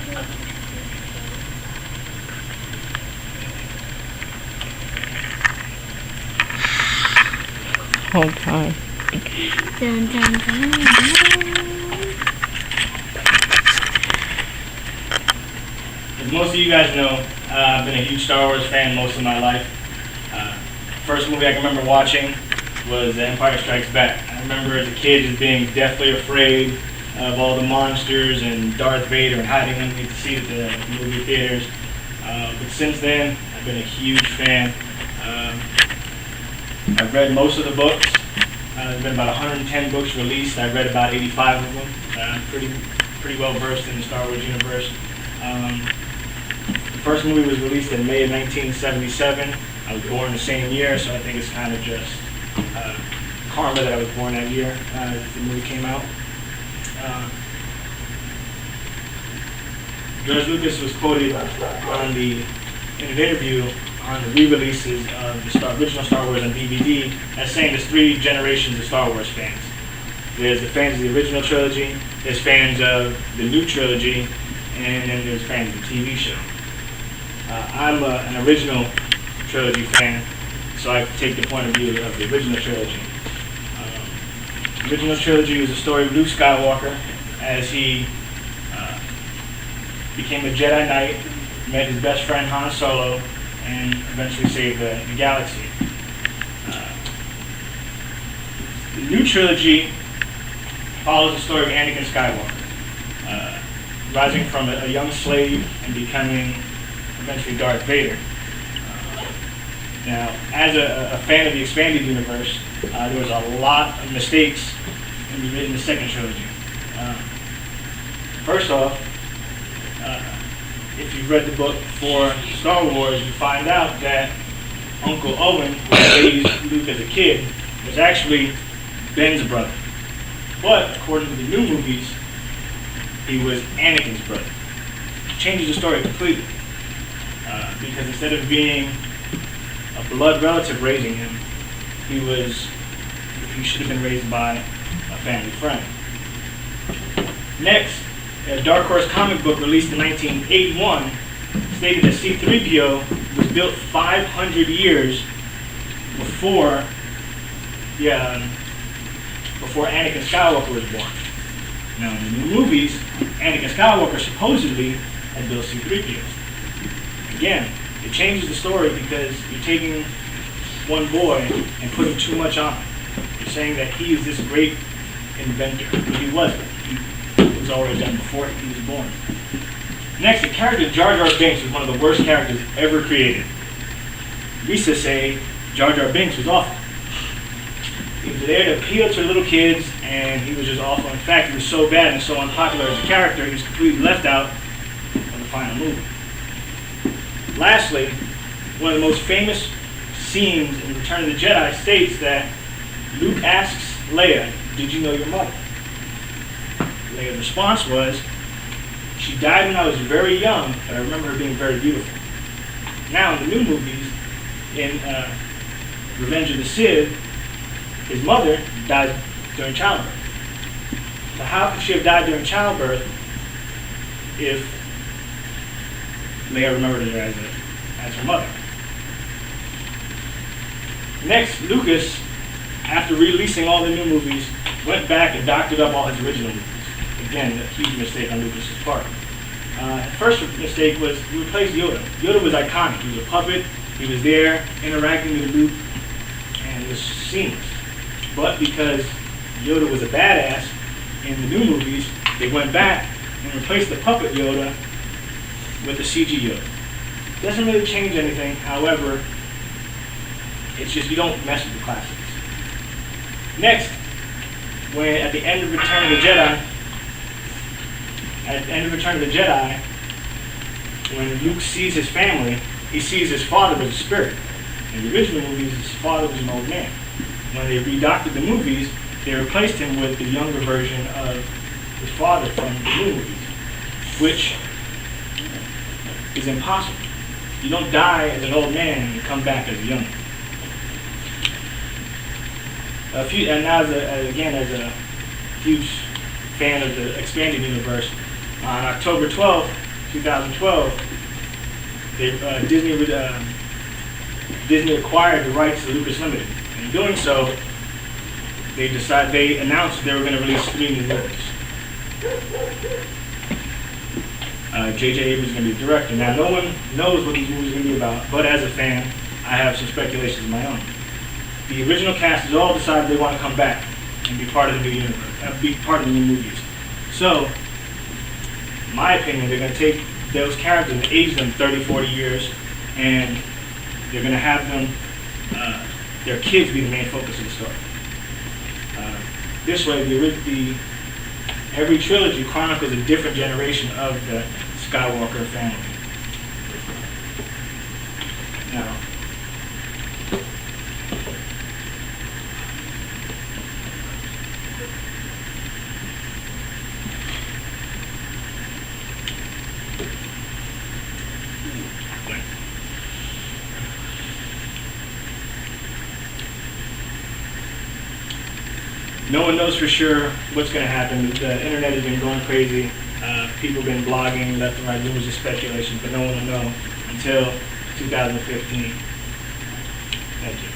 Whole time. Dun, dun, dun, dun. As most of you guys know, I've been a huge Star Wars fan most of my life. First movie I can remember watching was The Empire Strikes Back. I remember as a kid just being deathly afraid of all the monsters and Darth Vader and hiding underneath the seat at the movie theaters. But since then, I've been a huge fan. I've read most of the books. There's been about 110 books released. I've read about 85 of them. I'm pretty well versed in the Star Wars universe. The first movie was released in May of 1977. I was born the same year, so I think it's kind of just karma that I was born that year as the movie came out. George Lucas was quoted in an interview on the re-releases of the original Star Wars on DVD as saying there's three generations of Star Wars fans. There's the fans of the original trilogy, there's fans of the new trilogy, and then there's fans of the TV show. I'm an original trilogy fan, so I take the point of view of the original trilogy. The original trilogy was the story of Luke Skywalker as he became a Jedi Knight, met his best friend Han Solo, and eventually saved the galaxy. The new trilogy follows the story of Anakin Skywalker, rising from a young slave and becoming eventually Darth Vader. Now, as a fan of the expanded universe, there was a lot of mistakes in the second trilogy. First off, if you've read the book for Star Wars, you find out that Uncle Owen, who raised Luke as a kid, was actually Ben's brother. But according to the new movies, he was Anakin's brother. It changes the story completely. Because instead of being a blood relative raising him, he should have been raised by a family friend. Next, a Dark Horse comic book released in 1981 stated that C-3PO was built 500 years before Anakin Skywalker was born. Now, in the new movies, Anakin Skywalker supposedly had built C-3PO. Again, it changes the story because you're taking one boy and putting too much on him. You're saying that he is this great inventor, but he wasn't. It was already done before he was born. Next, the character Jar Jar Binks was one of the worst characters ever created. We used to say Jar Jar Binks was awful. He was there to appeal to little kids, and he was just awful. In fact, he was so bad and so unpopular as a character, he was completely left out of the final movie. Lastly, one of the most famous scenes in Return of the Jedi states that Luke asks Leia, "Did you know your mother?" Leia's response was, "She died when I was very young, but I remember her being very beautiful." Now, in the new movies, in Revenge of the Sith, his mother died during childbirth. So how could she have died during childbirth if Leia remembered her as her mother? Next, Lucas, after releasing all the new movies, went back and doctored up all his original movies. Again, a huge mistake on Lucas's part. First mistake was he replaced Yoda. Yoda was iconic. He was a puppet. He was there interacting with Luke, and it was seamless. But because Yoda was a badass in the new movies, they went back and replaced the puppet Yoda with the CG Yoda. Doesn't really change anything. However, it's just you don't mess with the classics. Next, when at the end of Return of the Jedi, when Luke sees his family, he sees his father as a spirit. In the original movies, his father was an old man. When they redoctored the movies, they replaced him with the younger version of his father from the new movies, which is impossible. You don't die as an old man and you come back as a young man. And now, as a huge fan of the expanded universe, on October 12th, 2012, Disney acquired the rights to Lucas Limited. And in doing so, they announced they were going to release 3 new movies. J.J. Abrams is going to be the director. Now, no one knows what these movies are going to be about, but as a fan, I have some speculations of my own. The original cast has all decided they want to come back and be part of the new universe, be part of the new movies. So, in my opinion, they're going to take those characters and age them 30, 40 years, and they're going to have them, their kids be the main focus of the story. This way, every trilogy chronicles a different generation of the Skywalker family. Now, no one knows for sure what's going to happen. The internet has been going crazy. People have been blogging left and right, rumors and speculation, but no one will know until 2015. Thank you.